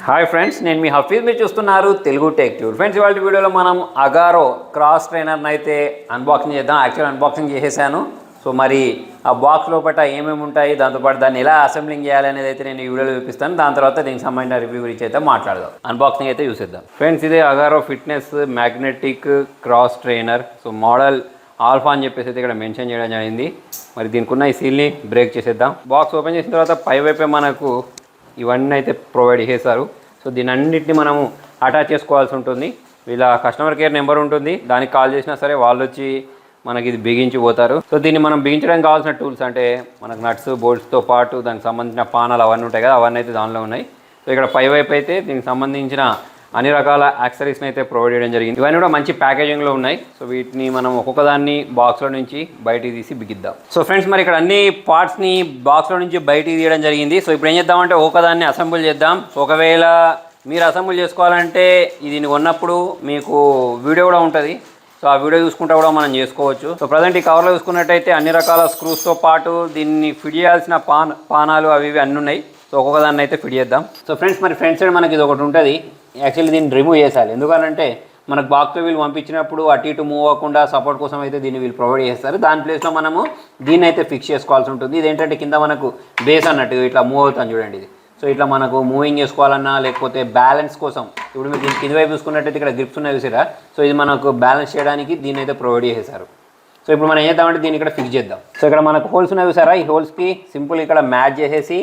Hi friends, నేను మీ హఫీజ్. మీరు చూస్తున్నారు తెలుగు టెక్ ట్యూర్. ఫ్రెండ్స్, ఇవాళ వీడియోలో మనం అగారో క్రాస్ ట్రైనర్ని అయితే అన్బాక్సింగ్ చేద్దాం. యాక్చువల్ అన్బాక్సింగ్ చేసేసాను. సో మరి ఆ బాక్స్ లోపల ఏమేమి ఉంటాయి, దాంతోపాటు దాన్ని ఎలా అసెంబ్లింగ్ చేయాలి అనేది అయితే నేను ఈ వీడియోలో చూపిస్తాను. దాని తర్వాత దీనికి సంబంధించిన రివ్యూ గురించి అయితే మాట్లాడదాం. అన్బాక్సింగ్ అయితే చూసేద్దాం. ఫ్రెండ్స్, ఇదే Agaro fitness magnetic cross trainer. So model alpha అని చెప్పేసి అయితే ఇక్కడ మెన్షన్ చేయడం జరిగింది. మరి దీనికి ఉన్న ఈ సీల్ని బ్రేక్ చేసేద్దాం. బాక్స్ ఓపెన్ చేసిన తర్వాత పై వైపే మనకు ఇవన్నీ అయితే ప్రొవైడ్ చేశారు. సో దీని అన్నింటినీ మనము అటాచ్ చేసుకోవాల్సి ఉంటుంది. వీళ్ళ కస్టమర్ కేర్ నెంబర్ ఉంటుంది, దానికి కాల్ చేసినా సరే వాళ్ళు వచ్చి మనకి ఇది బిగించి పోతారు. సో దీన్ని మనం బిగించడానికి కావాల్సిన టూల్స్ అంటే మనకు నట్స్ బోల్ట్స్తో పాటు దానికి సంబంధించిన పానాలు అవన్నీ ఉంటాయి కదా, అవన్నీ అయితే దానిలో ఉన్నాయి. సో ఇక్కడ పై వైపు అయితే దీనికి సంబంధించిన అన్ని రకాల యాక్సరీస్ని అయితే ప్రొవైడ్ చేయడం జరిగింది. ఇవన్నీ కూడా మంచి ప్యాకేజింగ్లో ఉన్నాయి. సో వీటిని మనం ఒక్కొక్క దాన్ని బాక్స్లో నుంచి బయటికి తీసి బిగిద్దాం. సో ఫ్రెండ్స్, మరి ఇక్కడ అన్ని పార్ట్స్ని బాక్స్లో నుంచి బయటికి తీయడం జరిగింది. సో ఇప్పుడు ఏం చేద్దామంటే ఒకదాన్ని అసెంబుల్ చేద్దాం. ఒకవేళ మీరు అసెంబుల్ చేసుకోవాలంటే దీన్ని కొన్నప్పుడు మీకు వీడియో కూడా ఉంటుంది. సో ఆ వీడియో చూసుకుంటా కూడా మనం చేసుకోవచ్చు. సో ప్రజెంట్ ఈ కవర్లో చూసుకున్నట్టయితే అన్ని రకాల స్క్రూస్తో పాటు దీన్ని ఫిట్ చేయాల్సిన పానాలు అవి అన్నీ ఉన్నాయి. సో ఒక్కొక్క దాన్ని అయితే ఫిట్ చేద్దాం. సో ఫ్రెండ్స్, మరి ఫ్రంట్ సైడ్ మనకి ఇది ఒకటి ఉంటుంది. యాక్చువల్లీ దీన్ని రిమూవ్ చేయాలి. ఎందుకంటే మనకు బాక్స్లో వీళ్ళు పంపించినప్పుడు అటు ఇటు మూవ్ అవ్వకుండా సపోర్ట్ కోసం అయితే దీన్ని వీళ్ళు ప్రొవైడ్ చేస్తారు. దాని ప్లేస్లో మనము దీన్ని అయితే ఫిక్స్ చేసుకోవాల్సి ఉంటుంది. ఇదేంటంటే కింద మనకు బేస్ అన్నట్టు ఇట్లా మూవ్ అవుతాను చూడండి ఇది. సో ఇట్లా మనకు మూవింగ్ చేసుకోవాలన్నా లేకపోతే బ్యాలెన్స్ కోసం ఇప్పుడు మీరు దీనికి కింద వైపు చూసుకున్నట్టయితే ఇక్కడ గ్రిప్స్ ఉన్నాయి చూసారా. సో ఇది మనకు బ్యాలెన్స్ చేయడానికి దీన్ని అయితే ప్రొవైడ్ చేశారు. సో ఇప్పుడు మనం ఏం చేద్దామంటే దీన్ని ఇక్కడ ఫిక్స్ చేద్దాం. సో ఇక్కడ మనకు హోల్స్ ఉన్నాయి చూసారా, ఈ హోల్స్కి సింపుల్ ఇక్కడ మ్యాచ్ చేసేసి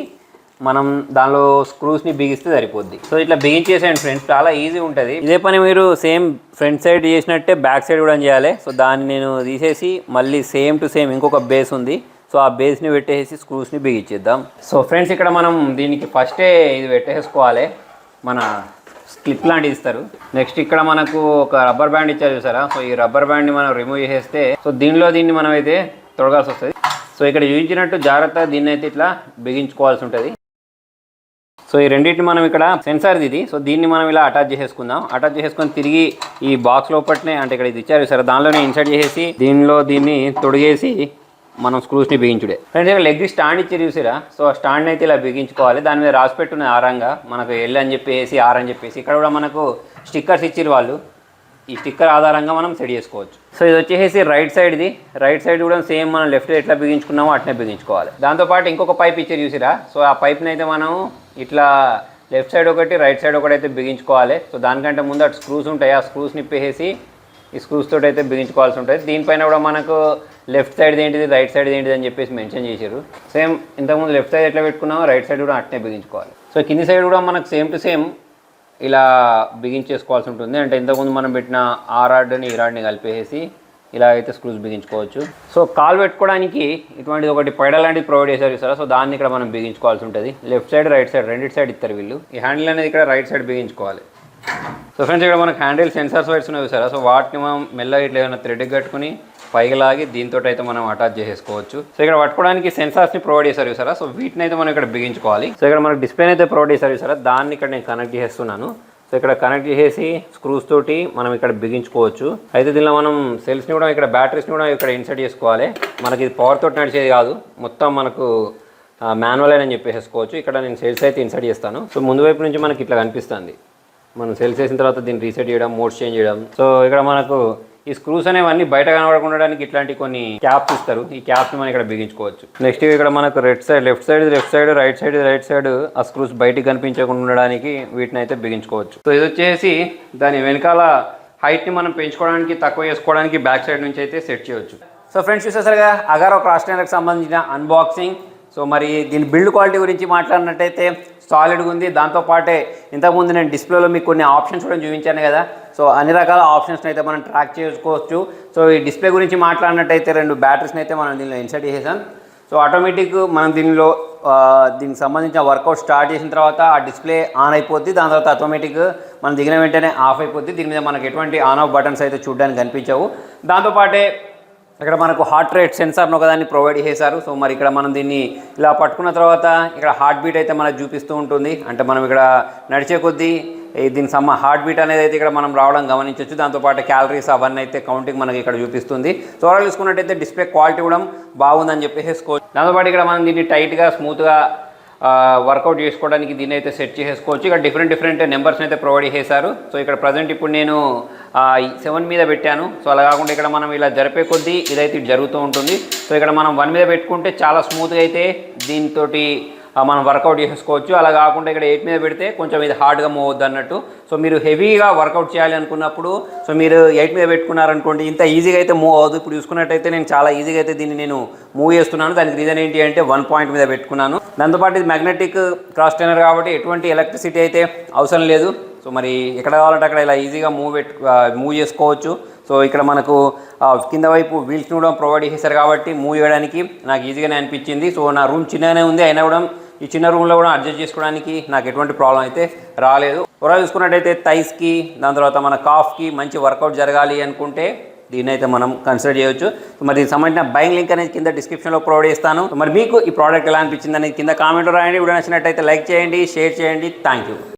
మనం దానిలో స్క్రూస్ని బిగిస్తే సరిపోద్ది. సో ఇట్లా బిగించేసేయండి ఫ్రెండ్స్, చాలా ఈజీ ఉంటుంది. ఇదే పని మీరు సేమ్ ఫ్రంట్ సైడ్ చేసినట్టే బ్యాక్ సైడ్ కూడా చేయాలి. సో దాన్ని నేను తీసేసి మళ్ళీ సేమ్ టు సేమ్ ఇంకొక బేస్ ఉంది. సో ఆ బేస్ని పెట్టేసి స్క్రూస్ని బిగించేద్దాం. సో ఫ్రెండ్స్, ఇక్కడ మనం దీనికి ఫస్టే ఇది పెట్టేసుకోవాలి. మన క్లిప్ లాంటిది ఇస్తారు. నెక్స్ట్ ఇక్కడ మనకు ఒక రబ్బర్ బ్యాండ్ ఇచ్చారు చూసారా. సో ఈ రబ్బర్ బ్యాండ్ని మనం రిమూవ్ చేసేస్తే సో దీన్ని మనం అయితే తొడగాల్సి వస్తుంది. సో ఇక్కడ చూపించినట్టు జాగ్రత్తగా దీన్ని అయితే ఇట్లా బిగించుకోవాల్సి ఉంటుంది. సో ఈ రెండింటిని మనం ఇక్కడ సెన్సార్ ఇది. సో దీన్ని మనం ఇలా అటాచ్ చేసేసుకుందాం. అటాచ్ చేసేసుకొని తిరిగి ఈ బాక్స్ లోపలనే అంటే ఇక్కడ ఇది ఇచ్చారు సరే, దానిలోనే ఇన్సర్ట్ చేసేసి దీన్ని తొడిగేసి మనం స్క్రూస్ని బిగించుడే. ఫ్రెండ్స్, ఇక్కడ లెగ్ స్టాండ్ ఇచ్చి చూసిరా. సో ఆ స్టాండ్ని అయితే ఇలా బిగించుకోవాలి. దాని మీద రాసి పెట్టున్నాయి ఆరంగా మనకు ఎల్ అని చెప్పేసి ఆర్ అని చెప్పేసి. ఇక్కడ కూడా మనకు స్టిక్కర్స్ ఇచ్చిరు వాళ్ళు. ఈ స్టిక్కర్ ఆధారంగా మనం సెట్ చేసుకోవచ్చు. సో ఇది వచ్చేసి రైట్ సైడ్ది. రైట్ సైడ్ కూడా సేమ్ మనం లెఫ్ట్ ఎట్లా బిగించుకున్నామో అట్నే బిగించుకోవాలి. దాంతోపాటు ఇంకొక పైప్ ఇచ్చారు చూసిరా. సో ఆ పైప్ని అయితే మనం ఇట్లా లెఫ్ట్ సైడ్ ఒకటి రైట్ సైడ్ ఒకటి అయితే బిగించుకోవాలి. సో దానికంటే ముందు అటు స్క్రూస్ ఉంటాయి, ఆ స్క్రూస్ నిప్పేసి ఈ స్క్రూస్ తోటి అయితే బిగించుకోవాల్సి ఉంటుంది. దీనిపైన కూడా మనకు లెఫ్ట్ సైడ్ ఏంటిది రైట్ సైడ్ ఏంటిది అని చెప్పేసి మెన్షన్ చేశారు. సేమ్ ఇంతకుముందు లెఫ్ట్ సైడ్ ఎట్లా పెట్టుకున్నామో రైట్ సైడ్ కూడా అట్నే బిగించుకోవాలి. సో కింది సైడ్ కూడా మనకు సేమ్ టు సేమ్ ఇలా బిగించేసుకోవాల్సి ఉంటుంది. అంటే ఇంతకుముందు మనం పెట్టిన ఆ రాడ్ని ఈ రాడ్ని కలిపేసి ఇలా అయితే స్క్రూస్ బిగించుకోవచ్చు. సో కాల్ పెట్టుకోవడానికి ఇటువంటిది ఒకటి పైడల్ లాంటిది ప్రొవైడ్ చేశారు సార్. సో దాన్ని ఇక్కడ మనం బిగించుకోవాల్సి ఉంటుంది. లెఫ్ట్ సైడ్ రైట్ సైడ్ రెండింటి సైడ్ ఇస్తారు వీళ్ళు. ఈ హ్యాండిల్ అనేది ఇక్కడ రైట్ సైడ్ బిగించుకోవాలి. సో ఫ్రెండ్స్, ఇక్కడ మనకు హ్యాండిల్ సెన్సార్స్ వైర్స్ ఉన్నాయి సార్. సో వాటిని మనం మెల్లగా ఇట్లా ఏమైనా థ్రెడ్ కట్టుకుని పైకి లాగి దీంతో అయితే మనం అటాచ్ చేసేసుకోవచ్చు. సో ఇక్కడ పట్టుకోవడానికి సెన్సార్స్ని ప్రొవైడ్ చేశారు సార్. సో వీటిని అయితే మనం ఇక్కడ బిగించుకోవాలి. సో ఇక్కడ మనకు డిస్ప్లేని అయితే ప్రొవైడ్ చేశారు సార్. దాన్ని ఇక్కడ నేను కనెక్ట్ చేస్తున్నాను. సో ఇక్కడ కనెక్ట్ చేసేసి స్క్రూస్ తోటి మనం ఇక్కడ బిగించుకోవచ్చు. అయితే దీనిలో మనం సెల్స్ని కూడా ఇక్కడ బ్యాటరీస్ని కూడా ఇక్కడ ఇన్సర్ట్ చేసుకోవాలి. మనకి ఇది పవర్ తోటి నడిచేది కాదు, మొత్తం మనకు మాన్యువల్ అని చెప్పేసుకోవచ్చు. ఇక్కడ నేను సెల్స్ అయితే ఇన్సర్ట్ చేస్తాను. సో ముందు వైపు నుంచి మనకి ఇట్లా కనిపిస్తుంది. మనం సెల్స్ వేసిన తర్వాత దీన్ని రీసెట్ చేయడం, మోడ్స్ చేంజ్ చేయడం. సో ఇక్కడ మనకు ఈ స్క్రూస్ అనేవన్నీ బయట కనబడకుండా ఇట్లాంటి కొన్ని క్యాప్స్ ఇస్తారు. ఈ క్యాప్స్ని మనం ఇక్కడ బిగించుకోవచ్చు. నెక్స్ట్ ఇక్కడ మనకు లెఫ్ట్ సైడ్ రైట్ సైడ్ ఆ స్క్రూస్ బయటికి కనిపించకుండా ఉండడానికి వీటిని అయితే బిగించుకోవచ్చు. సో ఇది వచ్చేసి దాని వెనకాల హైట్ని మనం పెంచుకోవడానికి తక్కువ చేసుకోవడానికి బ్యాక్ సైడ్ నుంచి అయితే సెట్ చేయవచ్చు. సో ఫ్రెండ్స్, చూసేసరిగా అగారో క్రాస్ ట్రైనర్కి సంబంధించిన అన్బాక్సింగ్. సో మరి దీని బిల్డ్ క్వాలిటీ గురించి మాట్లాడినట్టయితే సాలిడ్గా ఉంది. దాంతోపాటే ఇంతకుముందు నేను డిస్ప్లేలో మీకు కొన్ని ఆప్షన్స్ కూడా చూపించాను కదా. సో అన్ని రకాల ఆప్షన్స్ని అయితే మనం ట్రాక్ చేసుకోవచ్చు. సో ఈ డిస్ప్లే గురించి మాట్లాడినట్టయితే 2 బ్యాటరీస్ని అయితే మనం దీనిలో ఇన్సర్ట్ చేసాం. సో ఆటోమేటిక్ మనం దీనికి సంబంధించిన వర్కౌట్ స్టార్ట్ చేసిన తర్వాత ఆ డిస్ప్లే ఆన్ అయిపోద్ది. దాని తర్వాత ఆటోమేటిక్ మనం దిగిన వెంటనే ఆఫ్ అయిపోద్ది. దీని మీద మనకు ఎటువంటి ఆన్ ఆఫ్ బటన్స్ అయితే చూడడానికి కనిపించవు. దాంతోపాటే ఇక్కడ మనకు హార్ట్ రేట్ సెన్సార్ను ఒకదాన్ని ప్రొవైడ్ చేశారు. సో మరి ఇక్కడ మనం దీన్ని ఇలా పట్టుకున్న తర్వాత ఇక్కడ హార్ట్ బీట్ అయితే మనకు చూపిస్తూ ఉంటుంది. అంటే మనం ఇక్కడ నడిచే కొద్దీ దీని హార్ట్ బీట్ అనేది అయితే ఇక్కడ మనం రావడం గమనించవచ్చు. దాంతోపాటు క్యాలరీస్ అవన్నీ అయితే కౌంటింగ్ మనకి ఇక్కడ చూపిస్తుంది. సో ఓవరాల్ చూసుకున్నట్టయితే డిస్ప్లే క్వాలిటీ కూడా బాగుందని చెప్పేసుకోవచ్చు. దాంతోపాటు ఇక్కడ మనం దీన్ని టైట్గా స్మూత్గా వర్కౌట్ చేసుకోవడానికి దీన్ని అయితే సెట్ చేసుకోవచ్చు. ఇక్కడ డిఫరెంట్ నెంబర్స్ని అయితే ప్రొవైడ్ చేశారు. సో ఇక్కడ ప్రజెంట్ ఇప్పుడు నేను 7 మీద పెట్టాను. సో అలా కాకుండా ఇక్కడ మనం ఇలా జరిపే కొద్దీ ఇదైతే జరుగుతూ ఉంటుంది. సో ఇక్కడ మనం 1 మీద పెట్టుకుంటే చాలా స్మూత్గా అయితే దీంతో మనం వర్కౌట్ చేసుకోవచ్చు. అలా కాకుండా ఇక్కడ 8 మీద పెడితే కొంచెం ఇది హార్డ్గా మూవ్ అవుద్ది అన్నట్టు. సో మీరు హెవీగా వర్కౌట్ చేయాలి అనుకున్నప్పుడు సో మీరు 8 మీద పెట్టుకున్నారనుకోండి, ఇంత ఈజీగా అయితే మూవ్ అవ్వదు. ఇప్పుడు చూసుకున్నట్టయితే నేను చాలా ఈజీగా అయితే దీన్ని నేను మూవ్ చేస్తున్నాను. దానికి రీజన్ ఏంటి అంటే 1 పాయింట్ మీద పెట్టుకున్నాను. దాంతోపాటు ఇది మ్యాగ్నెటిక్ క్రాస్ ట్రైనర్ కాబట్టి ఎటువంటి ఎలక్ట్రిసిటీ అయితే అవసరం లేదు. సో మరి ఎక్కడ కావాలంటే అక్కడ ఇలా ఈజీగా మూవ్ చేసుకోవచ్చు. సో ఇక్కడ మనకు కింద వైపు వీల్స్ని కూడా ప్రొవైడ్ చేశారు కాబట్టి మూవ్ చేయడానికి నాకు ఈజీగానే అనిపించింది. సో నా రూమ్ చిన్నగానే ఉంది, అయినా కూడా ఈ చిన్న రూమ్లో కూడా అడ్జస్ట్ చేసుకోవడానికి నాకు ఎటువంటి ప్రాబ్లం అయితే రాలేదు. ఓవరాల్ చూసుకున్నట్టయితే థైస్కి, దాని తర్వాత మన కాఫ్కి మంచి వర్కౌట్ జరగాలి అనుకుంటే దీన్ని అయితే మనం కన్సిడర్ చేయొచ్చు. మరి దీనికి సంబంధించిన బయింగ్ లింక్ అనేది కింద డిస్క్రిప్షన్లో ప్రొవైడ్ చేస్తాను. మరి మీకు ఈ ప్రోడక్ట్ ఎలా అనిపించింది అనేది కింద కామెంట్లో రాయండి. వీడియో నచ్చినట్టయితే లైక్ చేయండి, షేర్ చేయండి. Thank you.